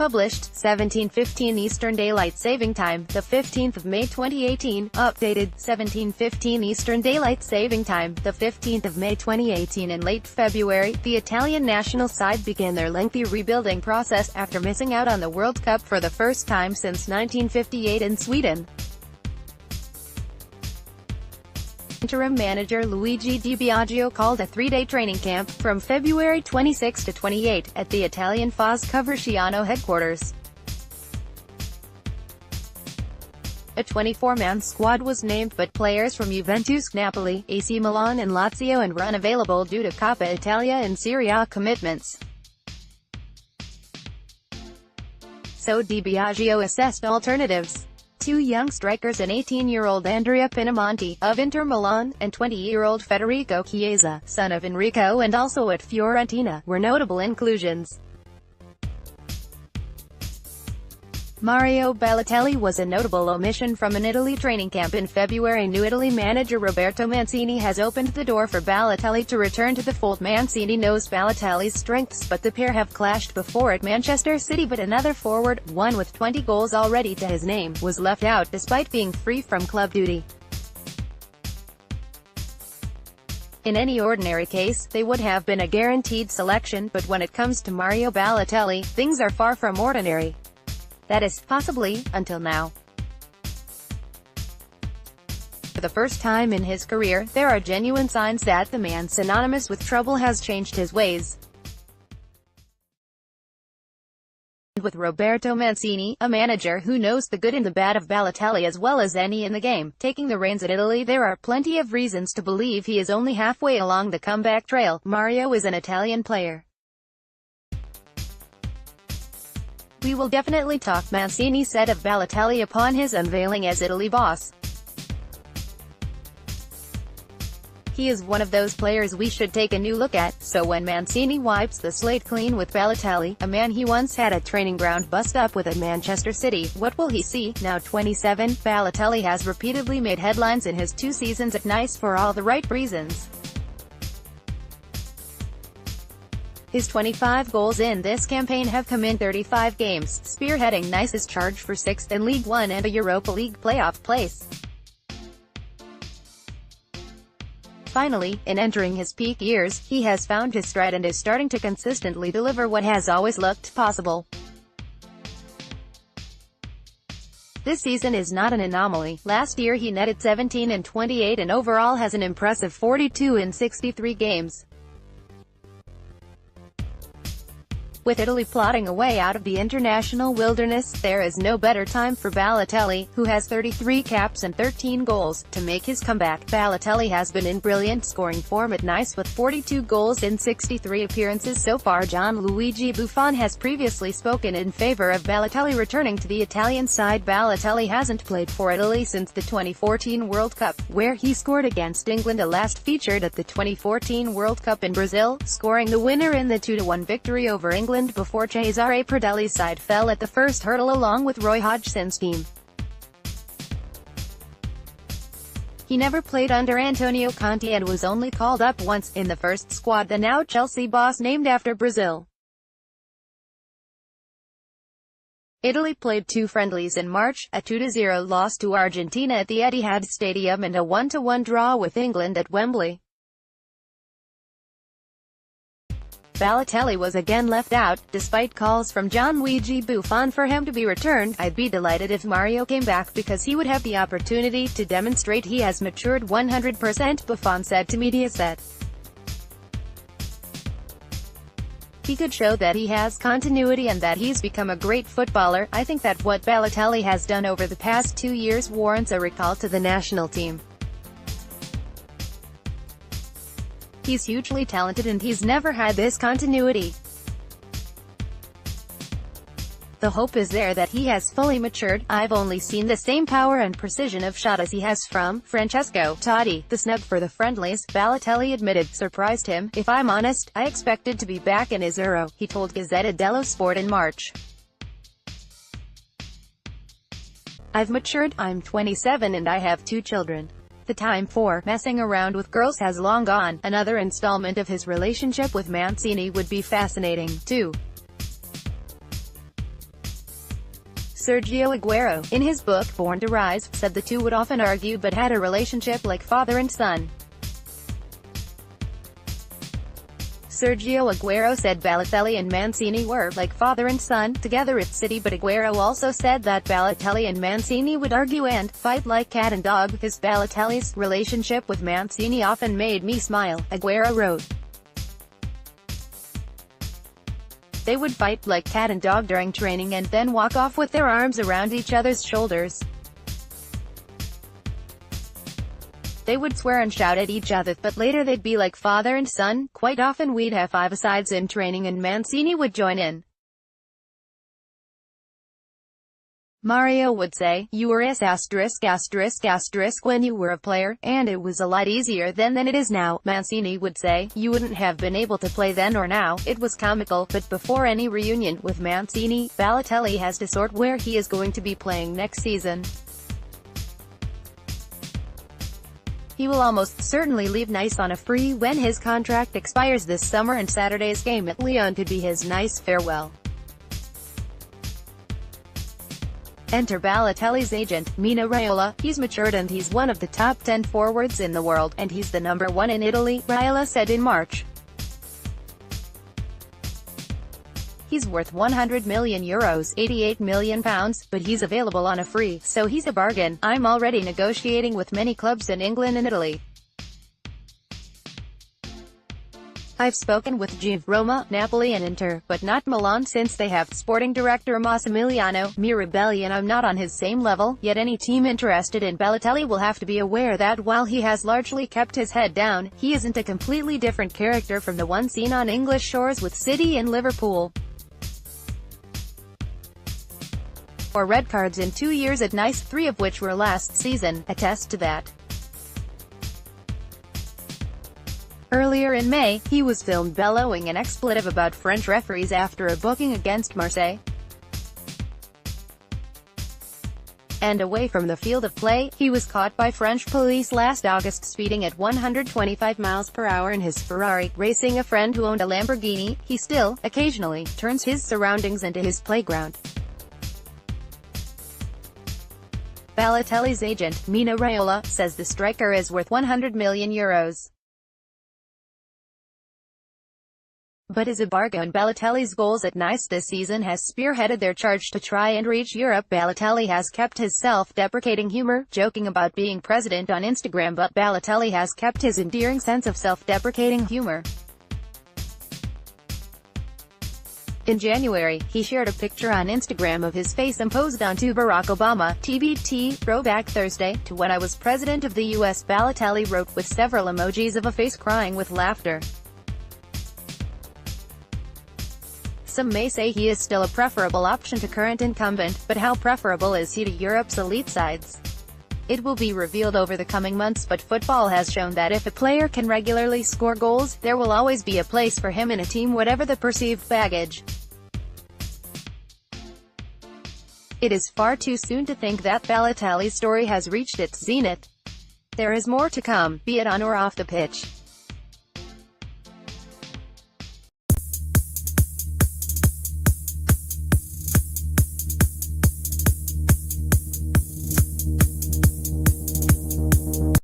Published, 17:15 Eastern Daylight Saving Time, the 15th of May 2018. Updated, 17:15 Eastern Daylight Saving Time, the 15th of May 2018. In late February, the Italian national side began their lengthy rebuilding process, after missing out on the World Cup for the first time since 1958 in Sweden. Interim manager Luigi Di Biagio called a three-day training camp, from February 26 to 28, at the Italian FA's Coverciano headquarters. A 24-man squad was named, but players from Juventus, Napoli, AC Milan and Lazio were unavailable due to Coppa Italia and Serie commitments. So Di Biagio assessed alternatives. Two young strikers, an 18-year-old Andrea Pinamonti, of Inter Milan, and 20-year-old Federico Chiesa, son of Enrico and also at Fiorentina, were notable inclusions. Mario Balotelli was a notable omission from an Italy training camp in February. New Italy manager Roberto Mancini has opened the door for Balotelli to return to the fold. Mancini knows Balotelli's strengths, but the pair have clashed before at Manchester City. But another forward, one with 20 goals already to his name, was left out despite being free from club duty. In any ordinary case, they would have been a guaranteed selection, but when it comes to Mario Balotelli, things are far from ordinary. That is, possibly, until now. For the first time in his career, there are genuine signs that the man synonymous with trouble has changed his ways. And with Roberto Mancini, a manager who knows the good and the bad of Balotelli as well as any in the game, taking the reins at Italy, there are plenty of reasons to believe he is only halfway along the comeback trail. Mario is an Italian player. "We will definitely talk," Mancini said of Balotelli upon his unveiling as Italy boss. "He is one of those players we should take a new look at." So when Mancini wipes the slate clean with Balotelli, a man he once had a training ground bust up with at Manchester City, what will he see? Now 27, Balotelli has repeatedly made headlines in his 2 seasons at Nice for all the right reasons. His 25 goals in this campaign have come in 35 games, spearheading Nice's charge for 6th in League One and a Europa League playoff place. Finally, in entering his peak years, he has found his stride and is starting to consistently deliver what has always looked possible. This season is not an anomaly. Last year he netted 17 in 28 and overall has an impressive 42 in 63 games. With Italy plodding away out of the international wilderness, there is no better time for Balotelli, who has 33 caps and 13 goals, to make his comeback. Balotelli has been in brilliant scoring form at Nice with 42 goals in 63 appearances so far. Gianluigi Buffon has previously spoken in favor of Balotelli returning to the Italian side. Balotelli hasn't played for Italy since the 2014 World Cup, where he scored against England, a last featured at the 2014 World Cup in Brazil, scoring the winner in the 2-1 victory over England before Cesare Pradelli's side fell at the first hurdle along with Roy Hodgson's team. He never played under Antonio Conte and was only called up once, in the first squad. The now Chelsea boss named after Brazil. Italy played 2 friendlies in March, a 2-0 loss to Argentina at the Etihad Stadium and a 1-1 draw with England at Wembley. Balotelli was again left out, despite calls from Gianluigi Buffon for him to be returned. "I'd be delighted if Mario came back because he would have the opportunity to demonstrate he has matured 100%, Buffon said to Mediaset. "He could show that he has continuity and that he's become a great footballer. I think that what Balotelli has done over the past 2 years warrants a recall to the national team. He's hugely talented and he's never had this continuity. The hope is there that he has fully matured. I've only seen the same power and precision of shot as he has from Francesco Totti." The snub for the friendlies, Balotelli admitted, surprised him. "If I'm honest, I expected to be back in his Euro," he told Gazzetta dello Sport in March. "I've matured, I'm 27 and I have 2 children. The time for messing around with girls has long gone." Another installment of his relationship with Mancini would be fascinating, too. Sergio Aguero, in his book, Born to Rise, said the two would often argue but had a relationship like father and son. Sergio Aguero said Balotelli and Mancini were like father and son together at City, but Aguero also said that Balotelli and Mancini would argue and fight like cat and dog. His Balotelli's relationship with Mancini often made me smile, Aguero wrote. They would fight like cat and dog during training and then walk off with their arms around each other's shoulders. They would swear and shout at each other, but later they'd be like father and son. Quite often we'd have five-a-sides in training and Mancini would join in. Mario would say, "You were when you were a player, and it was a lot easier then than it is now." Mancini would say, "You wouldn't have been able to play then or now." It was comical, but before any reunion with Mancini, Balotelli has to sort where he is going to be playing next season. He will almost certainly leave Nice on a free when his contract expires this summer, and Saturday's game at Lyon could be his nice farewell. Enter Balotelli's agent, Mino Raiola. He's matured and he's one of the top 10 forwards in the world, and he's the number one in Italy, Raiola said in March. He's worth €100 million, £88 million, but he's available on a free, so he's a bargain. I'm already negotiating with many clubs in England and Italy. I've spoken with Juve, Roma, Napoli and Inter, but not Milan since they have sporting director Massimiliano Mirabelli and I'm not on his same level. Yet any team interested in Balotelli will have to be aware that while he has largely kept his head down, he isn't a completely different character from the one seen on English shores with City and Liverpool. Or red cards in 2 years at Nice, 3 of which were last season, attest to that. Earlier in May, he was filmed bellowing an expletive about French referees after a booking against Marseille. And away from the field of play, he was caught by French police last August speeding at 125 miles per hour in his Ferrari, racing a friend who owned a Lamborghini. He still, occasionally, turns his surroundings into his playground. Balotelli's agent, Mino Raiola, says the striker is worth €100 million. But is a bargain. Balotelli's goals at Nice this season has spearheaded their charge to try and reach Europe. Balotelli has kept his self-deprecating humor, joking about being president on Instagram, but Balotelli has kept his endearing sense of self-deprecating humor. In January, he shared a picture on Instagram of his face imposed onto Barack Obama. TBT, throwback Thursday, to when I was president of the US, Balotelli wrote, with several emojis of a face crying with laughter. Some may say he is still a preferable option to current incumbent, but how preferable is he to Europe's elite sides? It will be revealed over the coming months, but football has shown that if a player can regularly score goals, there will always be a place for him in a team, whatever the perceived baggage. It is far too soon to think that Balotelli's story has reached its zenith. There is more to come, be it on or off the pitch.